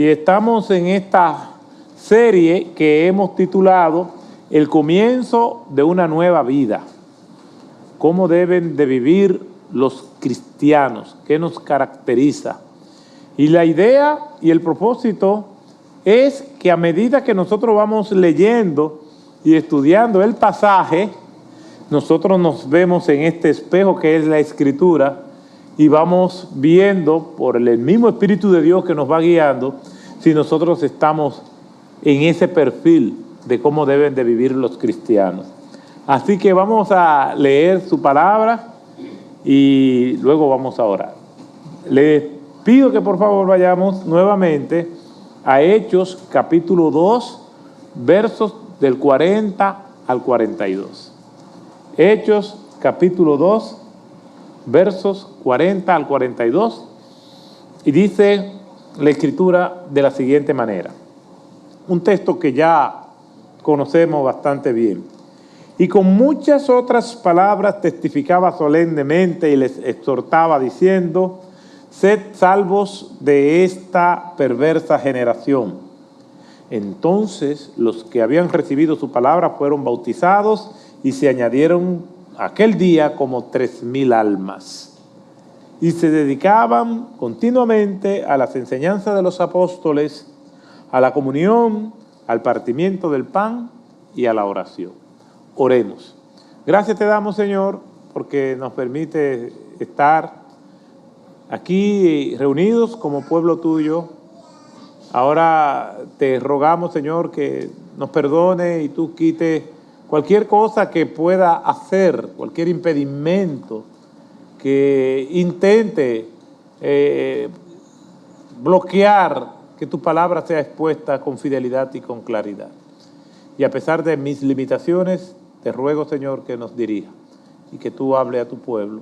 y estamos en esta serie que hemos titulado El comienzo de una nueva vida. ¿Cómo deben de vivir los cristianos? ¿Qué nos caracteriza? Y la idea y el propósito es que a medida que nosotros vamos leyendo y estudiando el pasaje, nosotros nos vemos en este espejo que es la Escritura y vamos viendo por el mismo Espíritu de Dios que nos va guiando si nosotros estamos en ese perfil de cómo deben de vivir los cristianos. Así que vamos a leer su palabra y luego vamos a orar. Les pido que por favor vayamos nuevamente a Hechos capítulo 2, versos del 40 al 42. Hechos capítulo 2, versos 40 al 42, y dice la Escritura de la siguiente manera. Un texto que ya conocemos bastante bien. Y con muchas otras palabras testificaba solemnemente y les exhortaba diciendo: sed salvos de esta perversa generación. Entonces los que habían recibido su palabra fueron bautizados y se añadieron aquel día como 3,000 almas. Y se dedicaban continuamente a las enseñanzas de los apóstoles, a la comunión, al partimiento del pan y a la oración. Oremos. Gracias te damos, Señor, porque nos permite estar aquí reunidos como pueblo tuyo. Ahora te rogamos, Señor, que nos perdone y tú quites cualquier cosa que pueda hacer, cualquier impedimento que intente bloquear que tu palabra sea expuesta con fidelidad y con claridad. Y a pesar de mis limitaciones, te ruego, Señor, que nos dirija y que tú hables a tu pueblo.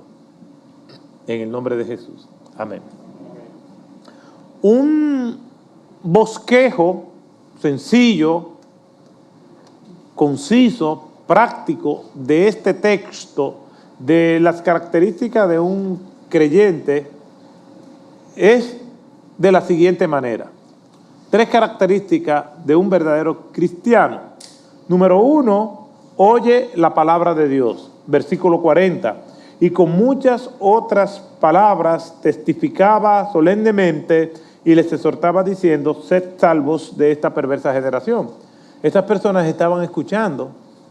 En el nombre de Jesús. Amén. Un bosquejo sencillo, conciso, práctico de este texto, de las características de un creyente, es de la siguiente manera. 3 características de un verdadero cristiano. Número 1, oye la palabra de Dios. Versículo 40. Y con muchas otras palabras testificaba solemnemente y les exhortaba diciendo: sed salvos de esta perversa generación. Estas personas estaban escuchando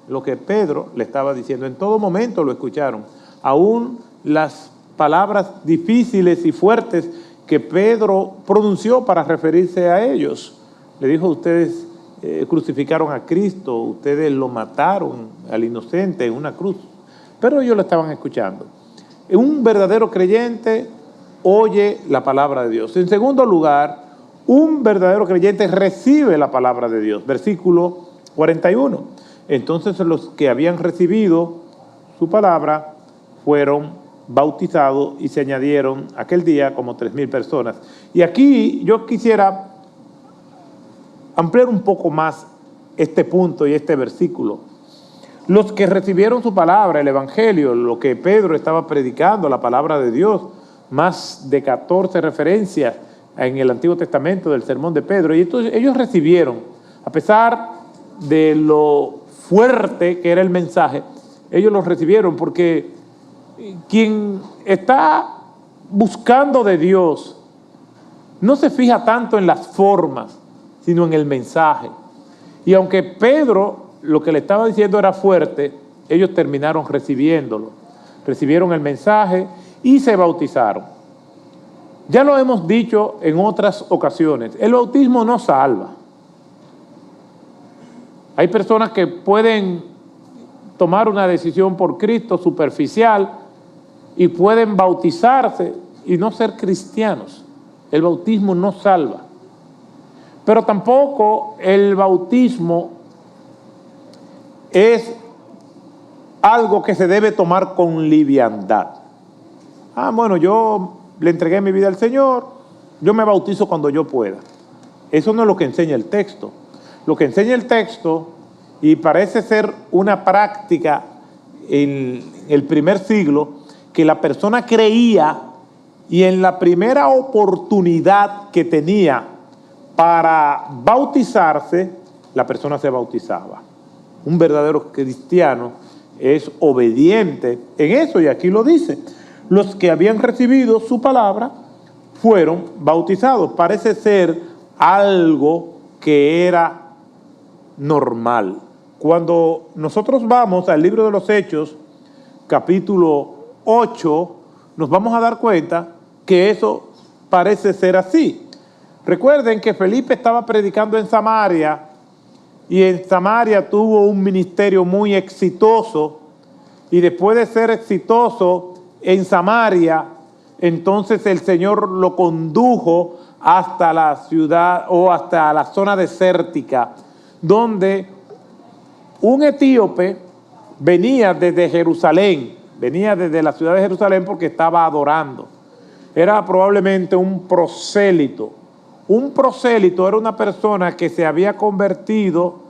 lo que Pedro le estaba diciendo. En todo momento lo escucharon. Aún las palabras difíciles y fuertes que Pedro pronunció para referirse a ellos. Le dijo: ustedes crucificaron a Cristo, ustedes lo mataron al inocente en una cruz. Pero ellos lo estaban escuchando. Un verdadero creyente oye la palabra de Dios. En segundo lugar, un verdadero creyente recibe la palabra de Dios. Versículo 41. Entonces los que habían recibido su palabra fueron bautizados y se añadieron aquel día como 3,000 personas. Y aquí yo quisiera ampliar un poco más este punto y este versículo. Los que recibieron su palabra, el Evangelio, lo que Pedro estaba predicando, la palabra de Dios, más de 14 referencias en el Antiguo Testamento del sermón de Pedro, y entonces ellos recibieron, a pesar de lo fuerte que era el mensaje, ellos lo recibieron porque quien está buscando de Dios no se fija tanto en las formas, sino en el mensaje. Y aunque Pedro lo que le estaba diciendo era fuerte, ellos terminaron recibiéndolo. Recibieron el mensaje y se bautizaron. Ya lo hemos dicho en otras ocasiones, el bautismo no salva. Hay personas que pueden tomar una decisión por Cristo superficial y pueden bautizarse y no ser cristianos. El bautismo no salva. Pero tampoco el bautismo es algo que se debe tomar con liviandad. Bueno, yo le entregué mi vida al Señor, yo me bautizo cuando yo pueda. Eso no es lo que enseña el texto. Lo que enseña el texto, y parece ser una práctica en el primer siglo, que la persona creía y en la primera oportunidad que tenía para bautizarse, la persona se bautizaba. Un verdadero cristiano es obediente en eso, y aquí lo dice. Los que habían recibido su palabra fueron bautizados. Parece ser algo que era normal. Cuando nosotros vamos al libro de los Hechos, capítulo 8, nos vamos a dar cuenta que eso parece ser así. Recuerden que Felipe estaba predicando en Samaria, y en Samaria tuvo un ministerio muy exitoso, y después de ser exitoso en Samaria, entonces el Señor lo condujo hasta la ciudad o hasta la zona desértica, donde un etíope venía desde Jerusalén, venía desde la ciudad de Jerusalén porque estaba adorando. Era probablemente un prosélito. Un prosélito era una persona que se había convertido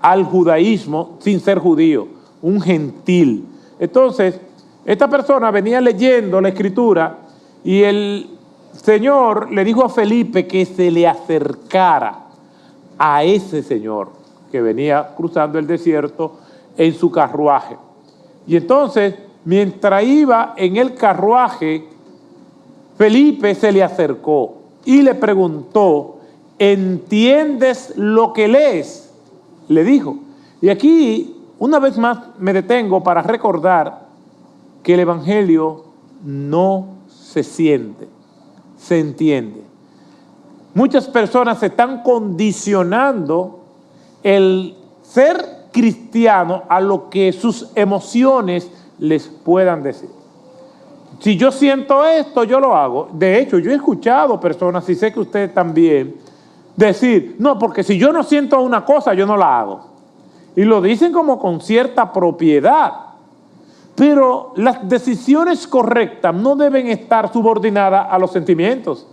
al judaísmo sin ser judío, un gentil. Entonces, esta persona venía leyendo la Escritura y el Señor le dijo a Felipe que se le acercara a ese señor que venía cruzando el desierto en su carruaje. Y entonces, mientras iba en el carruaje, Felipe se le acercó y le preguntó, ¿entiendes lo que lees? Le dijo. Y aquí, una vez más, me detengo para recordar que el Evangelio no se siente, se entiende. Muchas personas se están condicionando el ser cristiano a lo que sus emociones les puedan decir. Si yo siento esto, yo lo hago. De hecho, yo he escuchado personas, y sé que ustedes también, decir, no, porque si yo no siento una cosa, yo no la hago. Y lo dicen como con cierta propiedad. Pero las decisiones correctas no deben estar subordinadas a los sentimientos,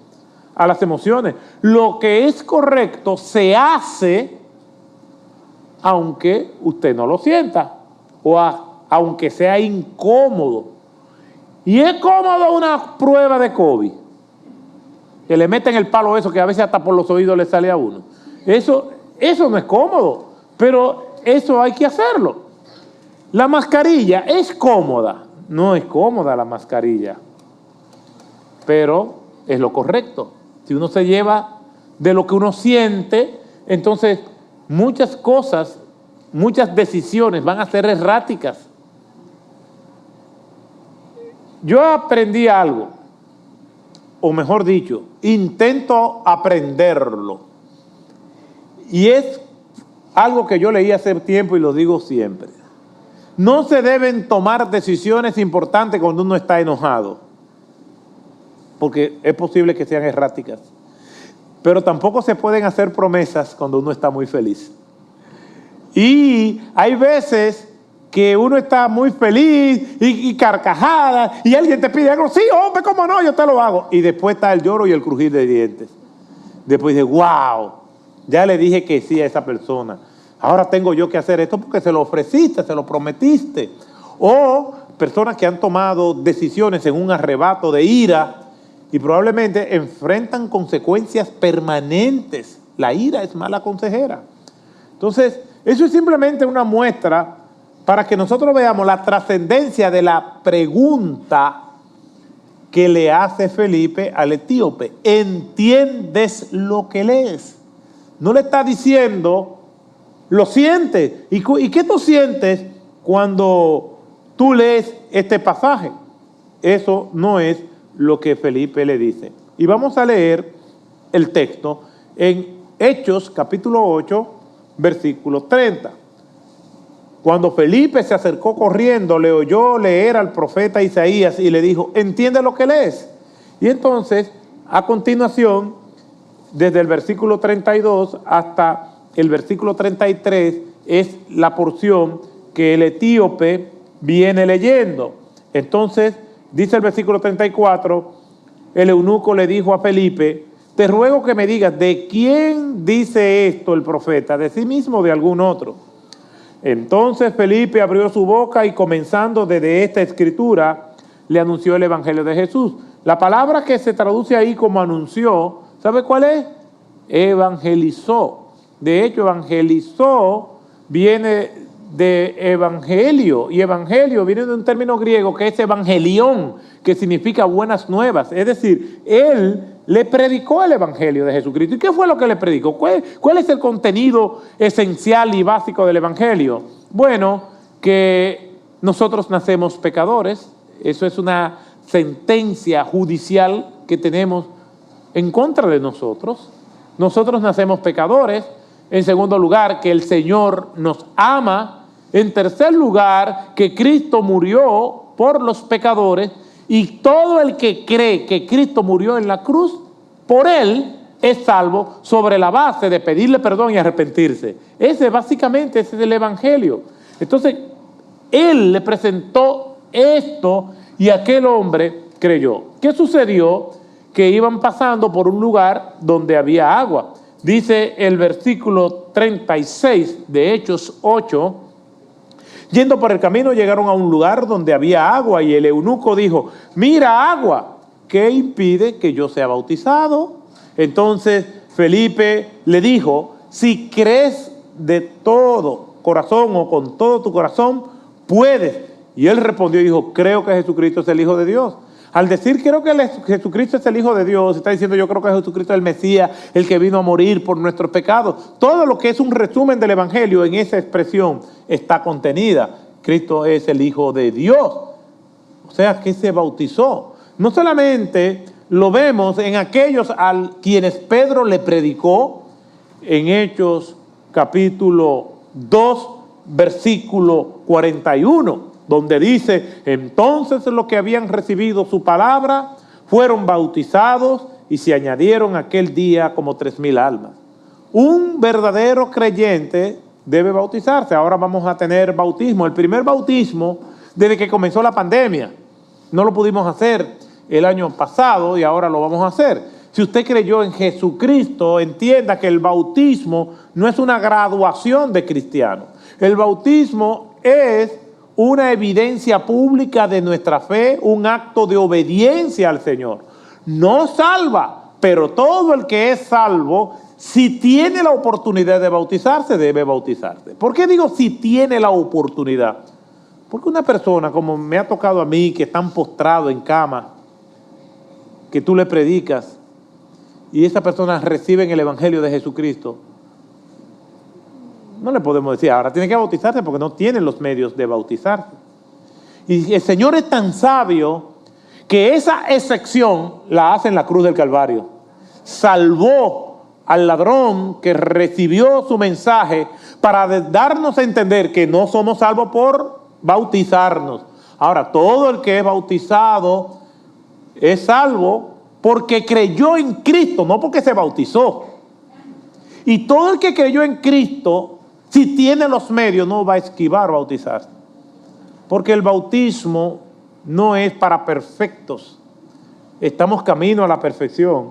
a las emociones. Lo que es correcto se hace aunque usted no lo sienta o aunque sea incómodo. Y es cómodo una prueba de COVID, que le meten el palo eso que a veces hasta por los oídos le sale a uno. Eso no es cómodo, pero eso hay que hacerlo. La mascarilla es cómoda. No es cómoda la mascarilla, pero es lo correcto. Si uno se lleva de lo que uno siente, entonces muchas cosas, muchas decisiones van a ser erráticas. Yo aprendí algo, o mejor dicho, intento aprenderlo. Y es algo que yo leí hace tiempo y lo digo siempre. No se deben tomar decisiones importantes cuando uno está enojado, porque es posible que sean erráticas. Pero tampoco se pueden hacer promesas cuando uno está muy feliz. Y hay veces que uno está muy feliz y carcajada, y alguien te pide algo, sí, hombre, cómo no, yo te lo hago. Y después está el lloro y el crujir de dientes. Después dice, wow, ya le dije que sí a esa persona. Ahora tengo yo que hacer esto porque se lo ofreciste, se lo prometiste. O personas que han tomado decisiones en un arrebato de ira y probablemente enfrentan consecuencias permanentes. La ira es mala consejera. Entonces, eso es simplemente una muestra para que nosotros veamos la trascendencia de la pregunta que le hace Felipe al etíope. ¿Entiendes lo que lees? No le está diciendo, lo sientes. ¿Y qué tú sientes cuando tú lees este pasaje? Eso no es lo que Felipe le dice. Y vamos a leer el texto en Hechos capítulo 8, versículo 30. Cuando Felipe se acercó corriendo, le oyó leer al profeta Isaías y le dijo, ¿entiendes lo que lees? Y entonces, a continuación, desde el versículo 32 hasta el versículo 33, es la porción que el etíope viene leyendo. Entonces, dice el versículo 34, el eunuco le dijo a Felipe, te ruego que me digas, ¿de quién dice esto el profeta? ¿De sí mismo o de algún otro? Entonces Felipe abrió su boca y comenzando desde esta escritura, le anunció el evangelio de Jesús. La palabra que se traduce ahí como anunció, ¿sabe cuál es? evangelizó. De hecho, evangelizó viene de evangelio, y evangelio viene de un término griego que es evangelión, que significa buenas nuevas. Es decir, él le predicó el evangelio de Jesucristo. ¿Y qué fue lo que le predicó? ¿Cuál es el contenido esencial y básico del evangelio? Bueno, que nosotros nacemos pecadores. Eso es una sentencia judicial que tenemos en contra de nosotros. Nosotros nacemos pecadores. En segundo lugar, que el Señor nos ama. En tercer lugar, que Cristo murió por los pecadores, y todo el que cree que Cristo murió en la cruz, por él es salvo, sobre la base de pedirle perdón y arrepentirse. Ese es el evangelio. Entonces, él le presentó esto y aquel hombre creyó. ¿Qué sucedió? Que iban pasando por un lugar donde había agua. Dice el versículo 36 de Hechos 8, yendo por el camino llegaron a un lugar donde había agua, y el eunuco dijo: mira, agua, ¿qué impide que yo sea bautizado? Entonces Felipe le dijo: si crees de todo corazón o con todo tu corazón, puedes. Y él respondió y dijo: creo que Jesucristo es el Hijo de Dios. Al decir creo que Jesucristo es el Hijo de Dios, está diciendo yo creo que Jesucristo es el Mesías, el que vino a morir por nuestros pecados. Todo lo que es un resumen del Evangelio en esa expresión está contenida. Cristo es el Hijo de Dios. O sea, que se bautizó. No solamente lo vemos en aquellos a quienes Pedro le predicó, en Hechos capítulo 2, versículo 41, donde dice: entonces los que habían recibido su palabra fueron bautizados, y se añadieron aquel día como 3,000 almas. Un verdadero creyente debe bautizarse. Ahora vamos a tener bautismo. El primer bautismo desde que comenzó la pandemia. No lo pudimos hacer el año pasado y ahora lo vamos a hacer. Si usted creyó en Jesucristo, entienda que el bautismo no es una graduación de cristiano. El bautismo es una evidencia pública de nuestra fe, un acto de obediencia al Señor. No salva, pero todo el que es salvo, si tiene la oportunidad de bautizarse, debe bautizarse. ¿Por qué digo si tiene la oportunidad? Porque una persona, como me ha tocado a mí, que están postrado en cama, que tú le predicas, y esa persona recibe el Evangelio de Jesucristo, no le podemos decir, ahora tiene que bautizarse, porque no tienen los medios de bautizarse. Y el Señor es tan sabio que esa excepción la hace en la cruz del Calvario. Salvó al ladrón que recibió su mensaje para darnos a entender que no somos salvos por bautizarnos. Ahora, todo el que es bautizado es salvo porque creyó en Cristo, no porque se bautizó. Y todo el que creyó en Cristo, si tiene los medios, no va a esquivar bautizarse. Porque el bautismo no es para perfectos. Estamos camino a la perfección,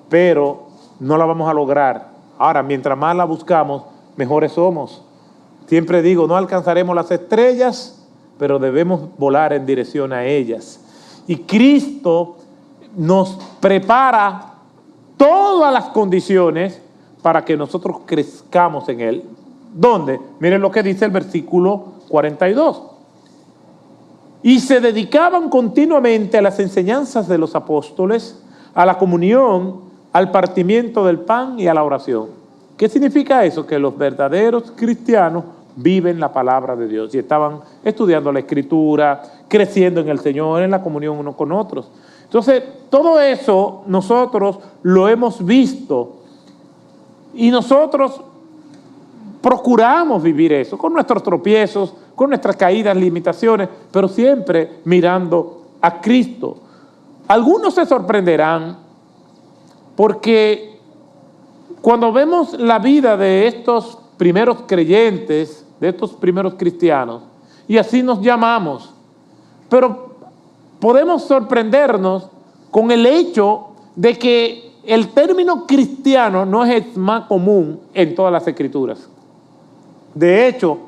pero no la vamos a lograr. Ahora, mientras más la buscamos, mejores somos. Siempre digo, no alcanzaremos las estrellas, pero debemos volar en dirección a ellas. Y Cristo nos prepara todas las condiciones para que nosotros crezcamos en Él. ¿Dónde? Miren lo que dice el versículo 42. Y se dedicaban continuamente a las enseñanzas de los apóstoles, a la comunión, al partimiento del pan y a la oración. ¿Qué significa eso? Que los verdaderos cristianos viven la palabra de Dios y estaban estudiando la Escritura, creciendo en el Señor, en la comunión unos con otros. Entonces, todo eso nosotros lo hemos visto y nosotros procuramos vivir eso, con nuestros tropiezos, con nuestras caídas, limitaciones, pero siempre mirando a Cristo. Algunos se sorprenderán porque cuando vemos la vida de estos primeros creyentes, de estos primeros cristianos, y así nos llamamos, pero podemos sorprendernos con el hecho de que el término cristiano no es el más común en todas las escrituras. De hecho,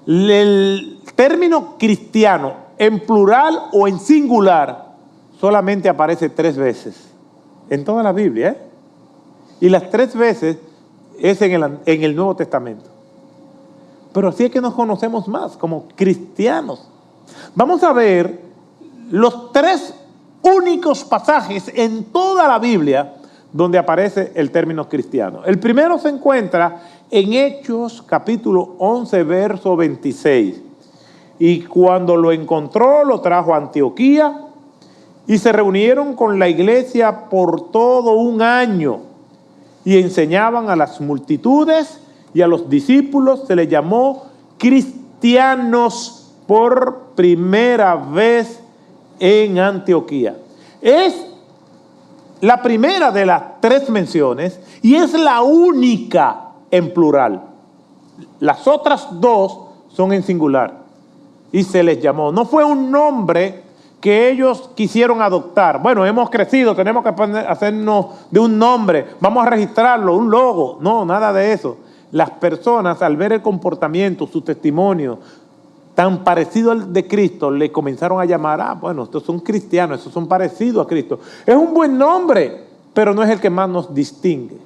el término cristiano en plural o en singular solamente aparece 3 veces en toda la Biblia, Y las 3 veces es en el Nuevo Testamento. Pero así es que nos conocemos más como cristianos. Vamos a ver los 3 únicos pasajes en toda la Biblia donde aparece el término cristiano. El primero se encuentra en Hechos capítulo 11, verso 26. Y cuando lo encontró, lo trajo a Antioquía y se reunieron con la iglesia por todo un año y enseñaban a las multitudes y a los discípulos. Se les llamó cristianos por primera vez en Antioquía. Es la primera de las 3 menciones y es la única en plural. Las otras 2 son en singular y se les llamó. No fue un nombre que ellos quisieron adoptar. Bueno, hemos crecido, tenemos que hacernos de un nombre, vamos a registrarlo, un logo. No, nada de eso. Las personas, al ver el comportamiento, su testimonio tan parecido al de Cristo, le comenzaron a llamar, bueno, estos son cristianos, estos son parecidos a Cristo. Es un buen nombre, pero no es el que más nos distingue.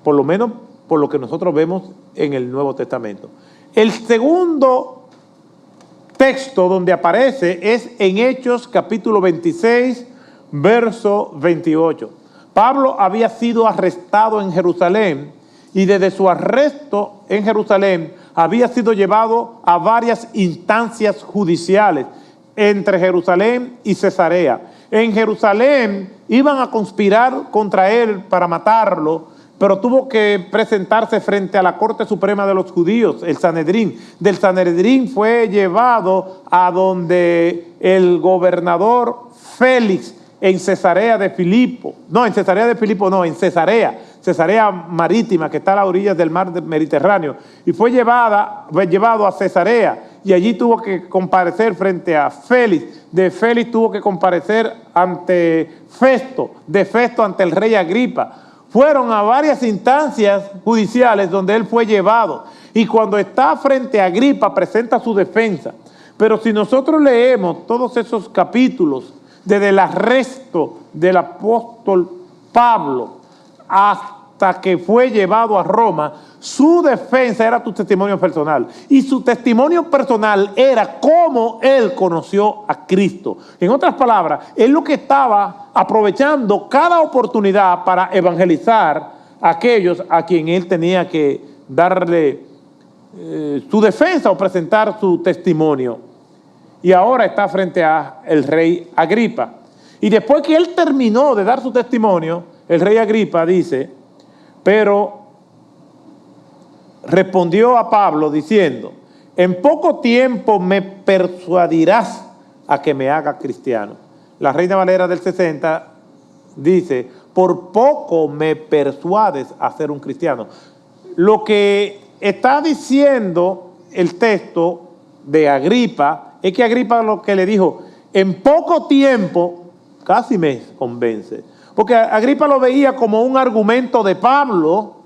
Por lo menos por lo que nosotros vemos en el Nuevo Testamento. El segundo texto donde aparece es en Hechos capítulo 26, verso 28. Pablo había sido arrestado en Jerusalén y desde su arresto en Jerusalén había sido llevado a varias instancias judiciales entre Jerusalén y Cesarea. En Jerusalén iban a conspirar contra él para matarlo, pero tuvo que presentarse frente a la Corte Suprema de los Judíos, el Sanedrín. Del Sanedrín fue llevado a donde el gobernador Félix en Cesarea Marítima, que está a las orillas del mar Mediterráneo, y fue llevado a Cesarea, y allí tuvo que comparecer frente a Félix. De Félix tuvo que comparecer ante Festo, de Festo ante el rey Agripa. Fueron a varias instancias judiciales donde él fue llevado, y cuando está frente a Agripa presenta su defensa. Pero si nosotros leemos todos esos capítulos, desde el arresto del apóstol Pablo hasta que fue llevado a Roma, su defensa era tu testimonio personal. Y su testimonio personal era cómo él conoció a Cristo. En otras palabras, él lo que estaba aprovechando cada oportunidad para evangelizar a aquellos a quien él tenía que darle su defensa o presentar su testimonio. Y ahora está frente a el rey Agripa. Y después que él terminó de dar su testimonio, el rey Agripa dice, pero respondió a Pablo diciendo, en poco tiempo me persuadirás a que me haga cristiano. La Reina Valera del 60 dice, por poco me persuades a ser un cristiano. Lo que está diciendo el texto de Agripa es que Agripa lo que le dijo, en poco tiempo casi me convence. Porque Agripa lo veía como un argumento de Pablo.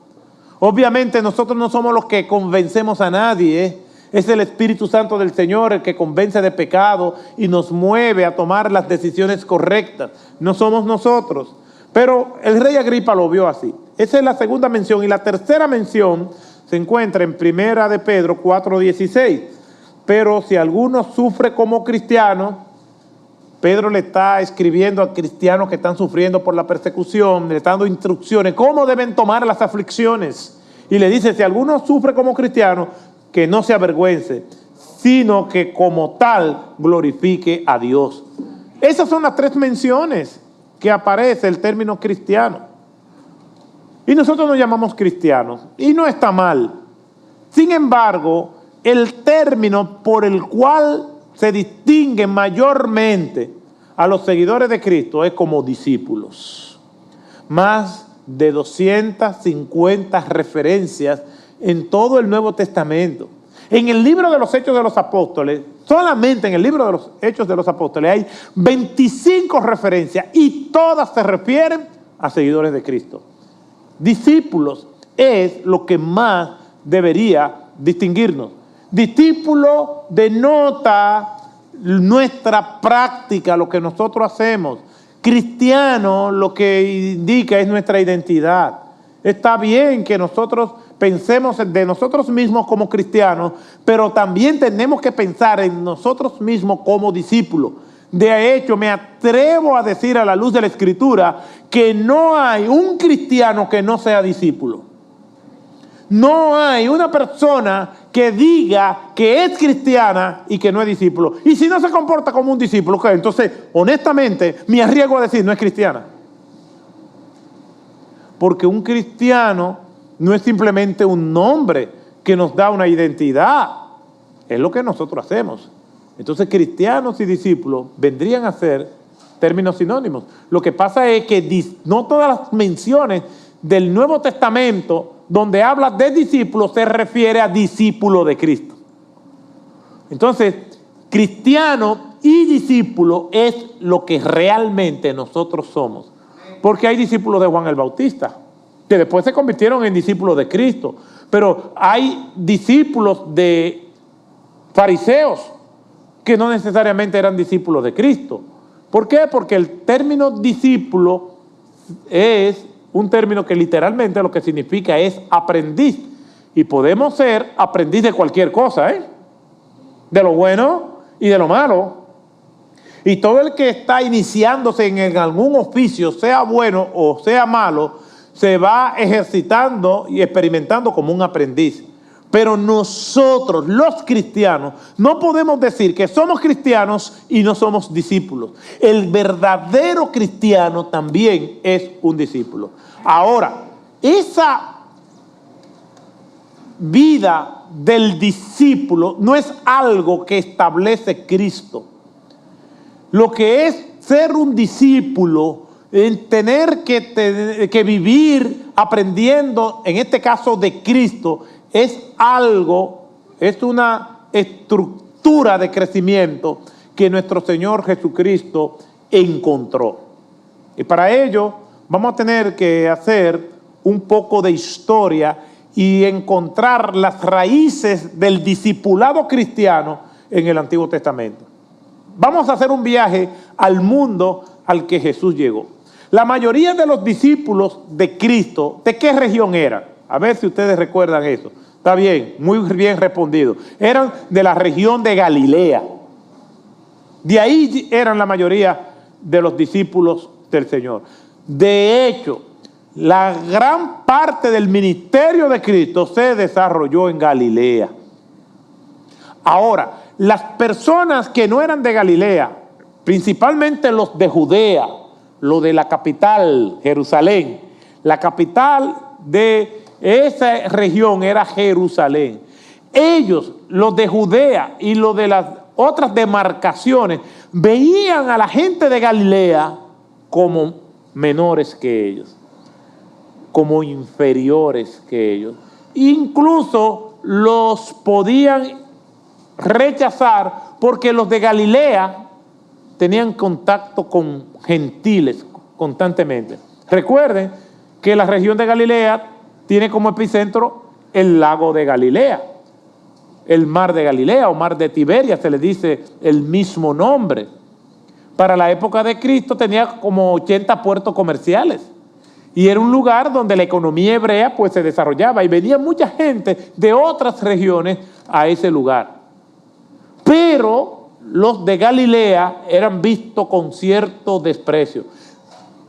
Obviamente nosotros no somos los que convencemos a nadie. Es el Espíritu Santo del Señor el que convence de pecado y nos mueve a tomar las decisiones correctas. No somos nosotros. Pero el rey Agripa lo vio así. Esa es la segunda mención. Y la tercera mención se encuentra en Primera de Pedro 4:16. Pero si alguno sufre como cristiano, Pedro le está escribiendo a cristianos que están sufriendo por la persecución, le está dando instrucciones, cómo deben tomar las aflicciones. Y le dice, si alguno sufre como cristiano, que no se avergüence, sino que como tal glorifique a Dios. Esas son las 3 menciones que aparece el término cristiano. Y nosotros nos llamamos cristianos, y no está mal. Sin embargo, el término por el cual se distingue mayormente a los seguidores de Cristo es como discípulos. Más de 250 referencias en todo el Nuevo Testamento. En el libro de los Hechos de los Apóstoles, solamente en el libro de los Hechos de los Apóstoles hay 25 referencias y todas se refieren a seguidores de Cristo. Discípulos es lo que más debería distinguirnos. Discípulo denota nuestra práctica, lo que nosotros hacemos. Cristiano lo que indica es nuestra identidad. Está bien que nosotros pensemos de nosotros mismos como cristianos, pero también tenemos que pensar en nosotros mismos como discípulos. De hecho, me atrevo a decir a la luz de la Escritura que no hay un cristiano que no sea discípulo. No hay una persona que diga que es cristiana y que no es discípulo. Y si no se comporta como un discípulo, ¿qué? Entonces, honestamente, me arriesgo a decir no es cristiana. Porque un cristiano no es simplemente un nombre que nos da una identidad. Es lo que nosotros hacemos. Entonces, cristianos y discípulos vendrían a ser términos sinónimos. Lo que pasa es que no todas las menciones del Nuevo Testamento donde habla de discípulos se refiere a discípulo de Cristo. Entonces, cristiano y discípulo es lo que realmente nosotros somos. Porque hay discípulos de Juan el Bautista, que después se convirtieron en discípulos de Cristo. Pero hay discípulos de fariseos que no necesariamente eran discípulos de Cristo. ¿Por qué? Porque el término discípulo es un término que literalmente lo que significa es aprendiz. Y podemos ser aprendiz de cualquier cosa, de lo bueno y de lo malo. Y todo el que está iniciándose en algún oficio, sea bueno o sea malo, se va ejercitando y experimentando como un aprendiz. Pero nosotros, los cristianos, no podemos decir que somos cristianos y no somos discípulos. El verdadero cristiano también es un discípulo. Ahora, esa vida del discípulo no es algo que establece Cristo. Lo que es ser un discípulo, en tener que vivir aprendiendo, en este caso de Cristo, es una estructura de crecimiento que nuestro Señor Jesucristo encontró. Y para ello vamos a tener que hacer un poco de historia y encontrar las raíces del discipulado cristiano en el Antiguo Testamento. Vamos a hacer un viaje al mundo al que Jesús llegó. La mayoría de los discípulos de Cristo, ¿de qué región eran? A ver si ustedes recuerdan eso. Está bien, muy bien respondido. Eran de la región de Galilea. De ahí eran la mayoría de los discípulos del Señor. De hecho, la gran parte del ministerio de Cristo se desarrolló en Galilea. Ahora, las personas que no eran de Galilea, principalmente los de Judea, los de la capital, Jerusalén, la capital de esa región era Jerusalén. Ellos, los de Judea y los de las otras demarcaciones, veían a la gente de Galilea como menores que ellos, como inferiores que ellos. Incluso los podían rechazar porque los de Galilea tenían contacto con gentiles constantemente. Recuerden que la región de Galilea tiene como epicentro el lago de Galilea, el mar de Galilea o mar de Tiberia, se le dice el mismo nombre. Para la época de Cristo tenía como 80 puertos comerciales y era un lugar donde la economía hebrea pues se desarrollaba y venía mucha gente de otras regiones a ese lugar. Pero los de Galilea eran vistos con cierto desprecio.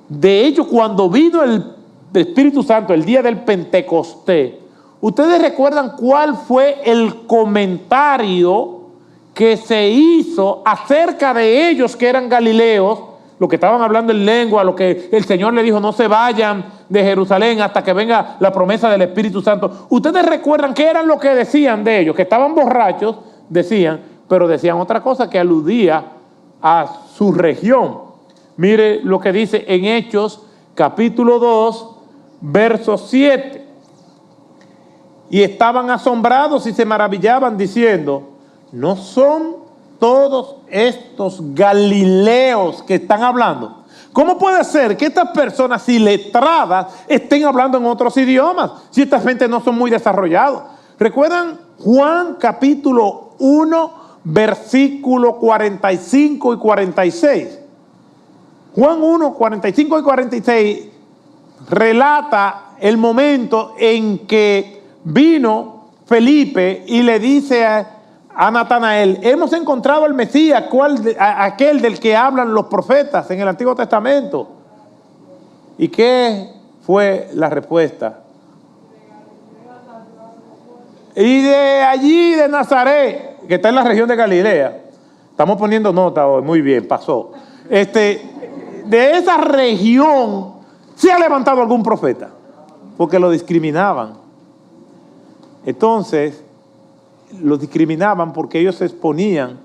De hecho, cuando vino el Espíritu Santo, el día del Pentecostés, ¿ustedes recuerdan cuál fue el comentario que se hizo acerca de ellos que eran galileos, los que estaban hablando en lengua, lo que el Señor le dijo, no se vayan de Jerusalén hasta que venga la promesa del Espíritu Santo? ¿Ustedes recuerdan qué eran lo que decían de ellos? Que estaban borrachos, decían, pero decían otra cosa que aludía a su región. Mire lo que dice en Hechos, capítulo 2, verso 7. Y estaban asombrados y se maravillaban diciendo, ¿no son todos estos galileos que están hablando? ¿Cómo puede ser que estas personas iletradas estén hablando en otros idiomas si esta gente no son muy desarrollados? ¿Recuerdan Juan capítulo 1, versículo 45 y 46? Juan 1, 45 y 46 relata el momento en que vino Felipe y le dice a Natanael: hemos encontrado al Mesías, aquel del que hablan los profetas en el Antiguo Testamento. ¿Y qué fue la respuesta? Y de allí, de Nazaret, que está en la región de Galilea. Estamos poniendo nota hoy, muy bien, pasó. De esa región se ha levantado algún profeta, porque lo discriminaban. Entonces, los discriminaban porque ellos se exponían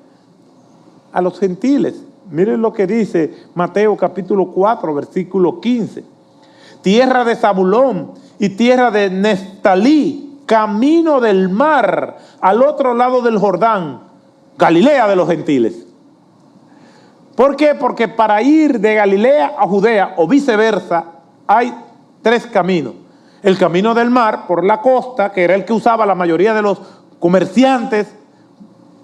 a los gentiles. Miren lo que dice Mateo capítulo 4, versículo 15. Tierra de Zabulón y tierra de Neftalí, camino del mar, al otro lado del Jordán, Galilea de los gentiles. ¿Por qué? Porque para ir de Galilea a Judea o viceversa hay 3 caminos. El camino del mar por la costa, que era el que usaba la mayoría de los comerciantes,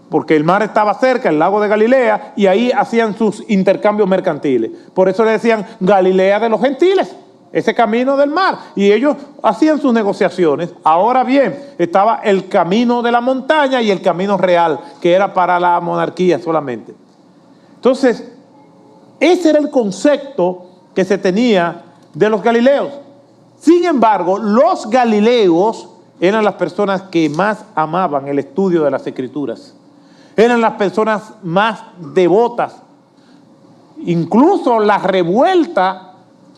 porque el mar estaba cerca, el lago de Galilea, y ahí hacían sus intercambios mercantiles. Por eso le decían Galilea de los gentiles, ese camino del mar, y ellos hacían sus negociaciones. Ahora bien, estaba el camino de la montaña y el camino real, que era para la monarquía solamente. Entonces, ese era el concepto que se tenía de los galileos. Sin embargo, los galileos eran las personas que más amaban el estudio de las Escrituras. Eran las personas más devotas. Incluso la revuelta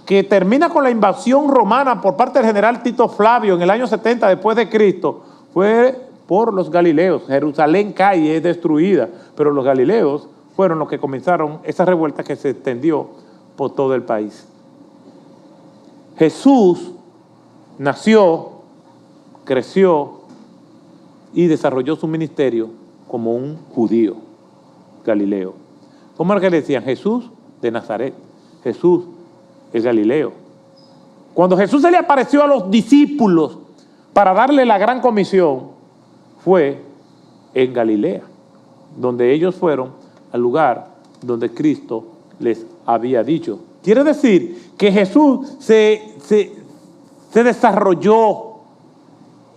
que termina con la invasión romana por parte del general Tito Flavio en el año 70 después de Cristo fue por los galileos. Jerusalén cae y es destruida, pero los galileos fueron los que comenzaron esa revuelta que se extendió por todo el país. Jesús nació, creció y desarrolló su ministerio como un judío galileo. ¿Cómo era que le decían? Jesús de Nazaret, Jesús el Galileo. Cuando Jesús se le apareció a los discípulos para darle la gran comisión, fue en Galilea, donde ellos fueron al lugar donde Cristo les había dicho. Quiere decir que Jesús se desarrolló,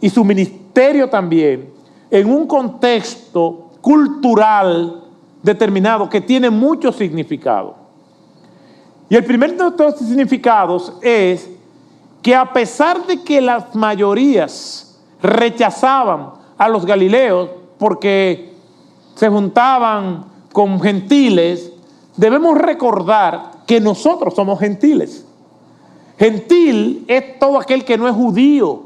y su ministerio también, en un contexto cultural determinado que tiene mucho significado. Y el primer de estos significados es que a pesar de que las mayorías rechazaban a los galileos porque se juntaban con gentiles, debemos recordar que nosotros somos gentiles. Gentil es todo aquel que no es judío.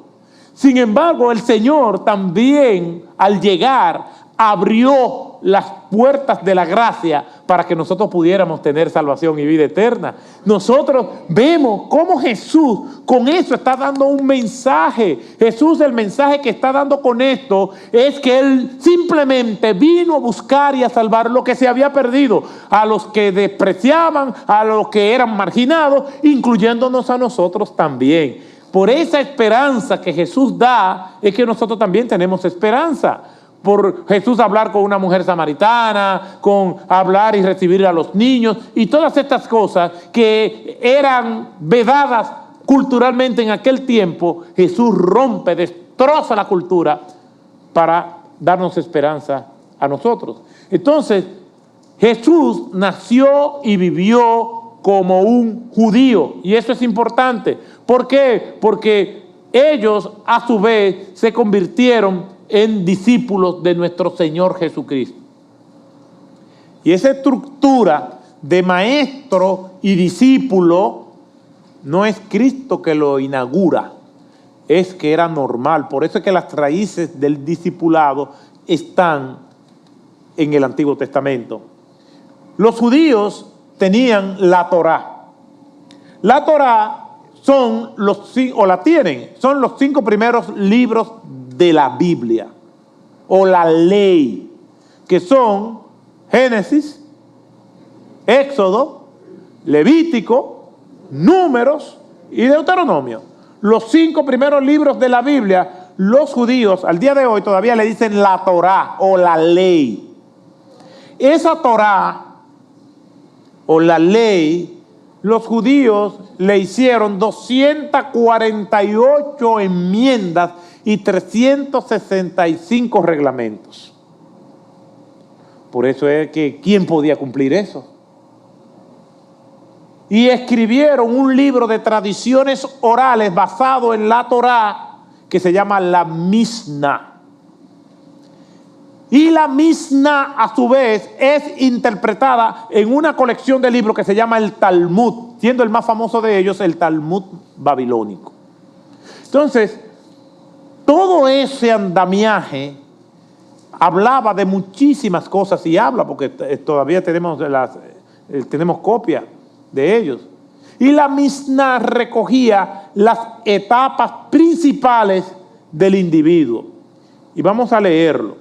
Sin embargo, el Señor también, al llegar, abrió las puertas de la gracia para que nosotros pudiéramos tener salvación y vida eterna. Nosotros vemos cómo Jesús con eso está dando un mensaje. Jesús, el mensaje que está dando con esto es que Él simplemente vino a buscar y a salvar lo que se había perdido, a los que despreciaban, a los que eran marginados, incluyéndonos a nosotros también. Por esa esperanza que Jesús da es que nosotros también tenemos esperanza. Por Jesús hablar con una mujer samaritana, con hablar y recibir a los niños y todas estas cosas que eran vedadas culturalmente en aquel tiempo, Jesús rompe, destroza la cultura para darnos esperanza a nosotros. Entonces, Jesús nació y vivió como un judío, y eso es importante. ¿Por qué? Porque ellos a su vez se convirtieron en discípulos de nuestro Señor Jesucristo. Y esa estructura de maestro y discípulo no es Cristo que lo inaugura, es que era normal. Por eso es que las raíces del discipulado están en el Antiguo Testamento. Los judíos tenían la Torá. La Torá son los 5 primeros libros de la Biblia, o la ley, que son Génesis, Éxodo, Levítico, Números y Deuteronomio. Los 5 primeros libros de la Biblia, los judíos al día de hoy todavía le dicen la Torá o la ley. Esa Torá o la ley los judíos le hicieron 248 enmiendas y 365 reglamentos. Por eso es que ¿quién podía cumplir eso? Y escribieron un libro de tradiciones orales basado en la Torá que se llama la Misná. Y la Misná, a su vez, es interpretada en una colección de libros que se llama el Talmud, siendo el más famoso de ellos el Talmud babilónico. Entonces, todo ese andamiaje hablaba de muchísimas cosas y habla, porque todavía tenemos copia de ellos. Y la Misná recogía las etapas principales del individuo. Y vamos a leerlo.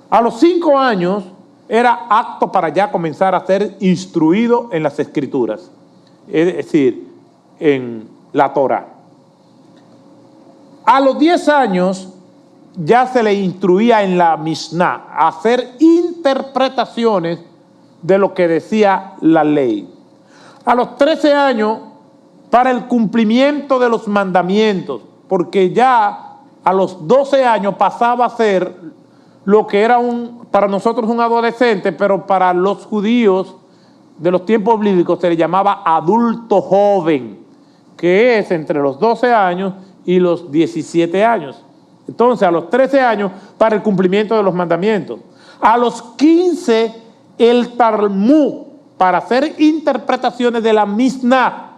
A los 5 años era apto para ya comenzar a ser instruido en las Escrituras, es decir, en la Torá. A los 10 años ya se le instruía en la Misná a hacer interpretaciones de lo que decía la ley. A los 13 años, para el cumplimiento de los mandamientos, porque ya a los 12 años pasaba a ser lo que era para nosotros un adolescente, pero para los judíos de los tiempos bíblicos se le llamaba adulto joven, que es entre los 12 años y los 17 años. Entonces, a los 13 años, para el cumplimiento de los mandamientos. A los 15, el Talmud, para hacer interpretaciones de la Misná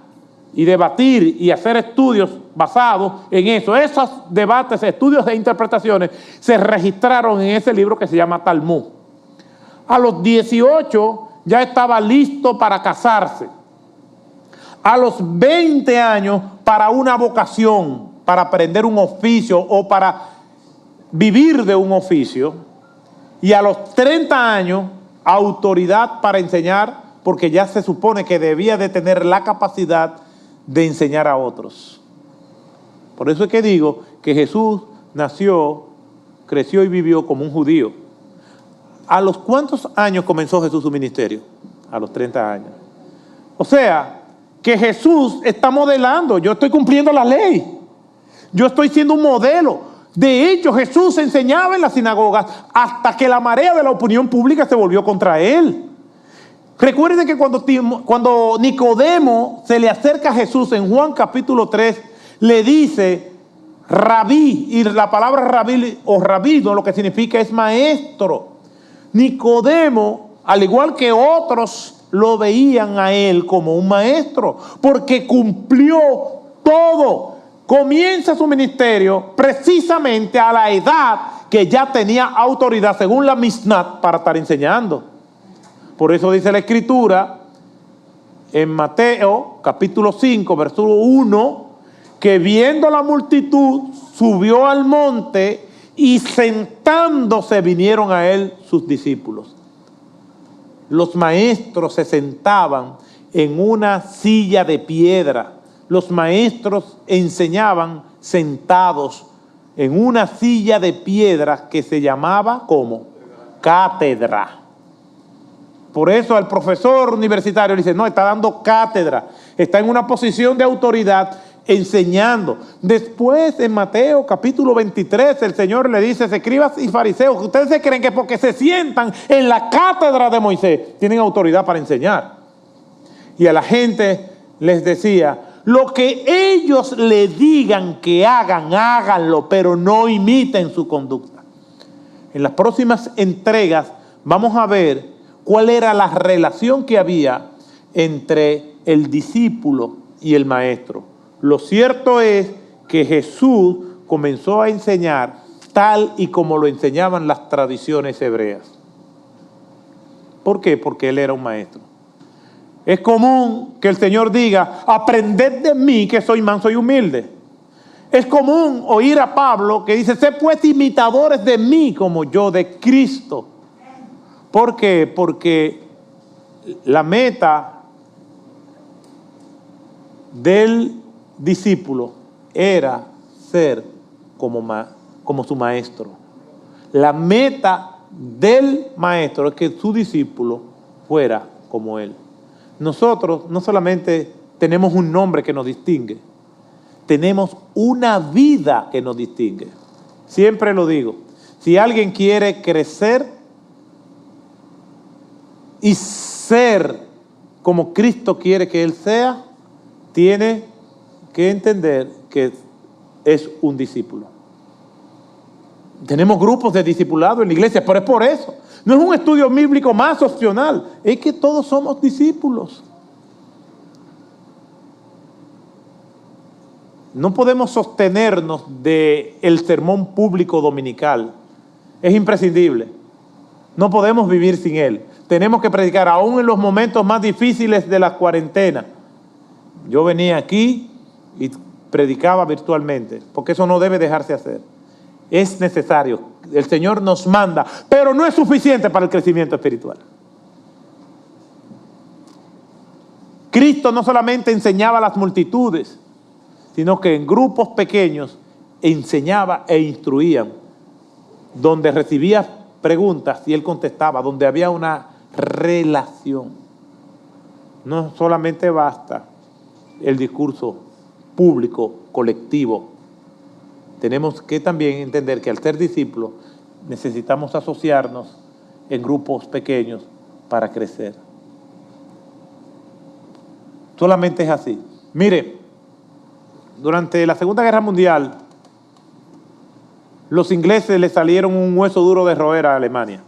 y debatir y hacer estudios basados en eso. Esos debates, estudios e interpretaciones se registraron en ese libro que se llama Talmud. A los 18 ya estaba listo para casarse. A los 20 años para una vocación, para aprender un oficio o para vivir de un oficio. Y a los 30 años, autoridad para enseñar, porque ya se supone que debía de tener la capacidad de enseñar a otros. Por eso es que digo que Jesús nació, creció y vivió como un judío. ¿A los cuántos años comenzó Jesús su ministerio? A los 30 años. O sea, que Jesús está modelando. Yo estoy cumpliendo la ley. Yo estoy siendo un modelo. De hecho, Jesús enseñaba en las sinagogas hasta que la marea de la opinión pública se volvió contra él. Recuerden que cuando Nicodemo se le acerca a Jesús en Juan capítulo 3, le dice rabí, y la palabra rabí o rabino lo que significa es maestro. Nicodemo, al igual que otros, lo veían a él como un maestro, porque cumplió todo. Comienza su ministerio precisamente a la edad que ya tenía autoridad, según la Misná, para estar enseñando. Por eso dice la Escritura en Mateo capítulo 5, versículo 1, que viendo la multitud subió al monte y sentándose vinieron a él sus discípulos. Los maestros se sentaban en una silla de piedra. Los maestros enseñaban sentados en una silla de piedra que se llamaba ¿cómo? Cátedra. Por eso al profesor universitario le dice, no, está dando cátedra, está en una posición de autoridad enseñando. Después en Mateo capítulo 23 el Señor le dice, escribas y fariseos, que ustedes se creen que porque se sientan en la cátedra de Moisés tienen autoridad para enseñar. Y a la gente les decía, lo que ellos le digan que hagan, háganlo, pero no imiten su conducta. En las próximas entregas vamos a ver cuál era la relación que había entre el discípulo y el maestro. Lo cierto es que Jesús comenzó a enseñar tal y como lo enseñaban las tradiciones hebreas. ¿Por qué? Porque él era un maestro. Es común que el Señor diga, aprended de mí que soy manso y humilde. Es común oír a Pablo que dice, sed pues imitadores de mí como yo de Cristo. ¿Por qué? Porque la meta del discípulo era ser como su maestro. La meta del maestro es que su discípulo fuera como él. nosotros no solamente tenemos un nombre que nos distingue, tenemos una vida que nos distingue. Siempre lo digo, si alguien quiere crecer y ser como Cristo quiere que él sea, tiene que entender que es un discípulo. Tenemos grupos de discipulado en la iglesia, pero es por eso. No es un estudio bíblico más opcional, es que todos somos discípulos. No podemos sostenernos del sermón público dominical. Es imprescindible. No podemos vivir sin él. Tenemos que predicar aún en los momentos más difíciles de la cuarentena. Yo venía aquí y predicaba virtualmente, porque eso no debe dejarse hacer. Es necesario. El Señor nos manda, pero no es suficiente para el crecimiento espiritual. Cristo no solamente enseñaba a las multitudes, sino que en grupos pequeños enseñaba e instruía, donde recibía preguntas y él contestaba, donde había una relación. No solamente basta el discurso público, colectivo. Tenemos que también entender que al ser discípulos necesitamos asociarnos en grupos pequeños para crecer. Solamente es así. Mire, durante la Segunda Guerra Mundial, los ingleses le salieron un hueso duro de roer a Alemania.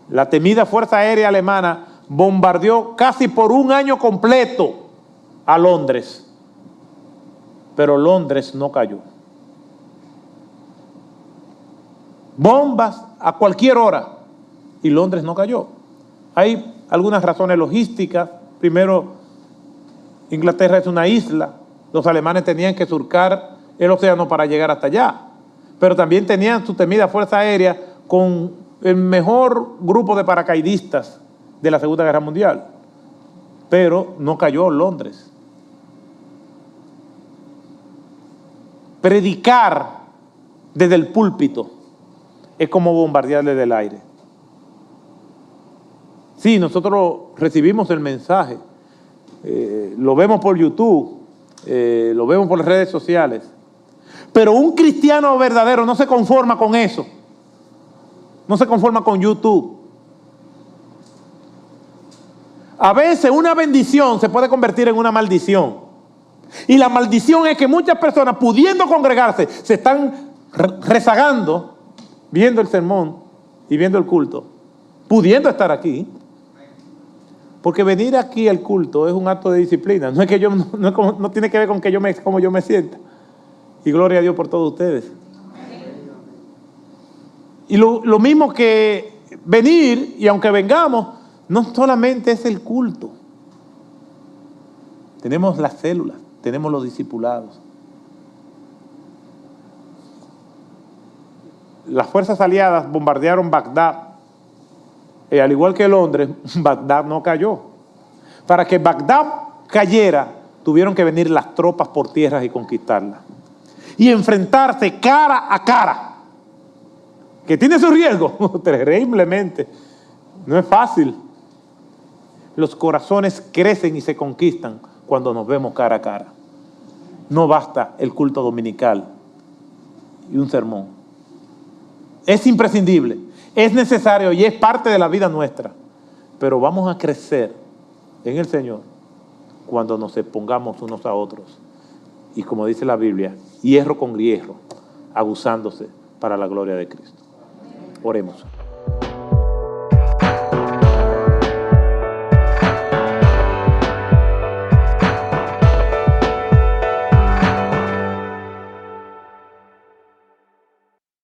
La temida Fuerza Aérea Alemana bombardeó casi por un año completo a Londres, pero Londres no cayó. Bombas a cualquier hora y Londres no cayó. Hay algunas razones logísticas. Primero, Inglaterra es una isla. Los alemanes tenían que surcar el océano para llegar hasta allá. Pero también tenían su temida Fuerza Aérea con el mejor grupo de paracaidistas de la Segunda Guerra Mundial. Pero no cayó Londres. Predicar desde el púlpito es como bombardear desde el aire. Sí, nosotros recibimos el mensaje, lo vemos por YouTube, lo vemos por las redes sociales, pero un cristiano verdadero no se conforma con eso, no se conforma con YouTube. A veces una bendición se puede convertir en una maldición, y la maldición es que muchas personas, pudiendo congregarse, se están rezagando, viendo el sermón y viendo el culto, pudiendo estar aquí, porque venir aquí al culto es un acto de disciplina. No es que no tiene que ver con cómo yo me sienta. Y gloria a Dios por todos ustedes. Y lo mismo que venir, y aunque vengamos, no solamente es el culto. Tenemos las células, tenemos los discipulados. Las fuerzas aliadas bombardearon Bagdad, y al igual que Londres, Bagdad no cayó. Para que Bagdad cayera, tuvieron que venir las tropas por tierra y conquistarla. Y enfrentarse cara a cara, que tiene su riesgo, terriblemente. No es fácil. Los corazones crecen y se conquistan cuando nos vemos cara a cara. No basta el culto dominical y un sermón. Es imprescindible, es necesario y es parte de la vida nuestra. Pero vamos a crecer en el Señor cuando nos expongamos unos a otros. Y como dice la Biblia, hierro con hierro, aguzándose para la gloria de Cristo. Oremos.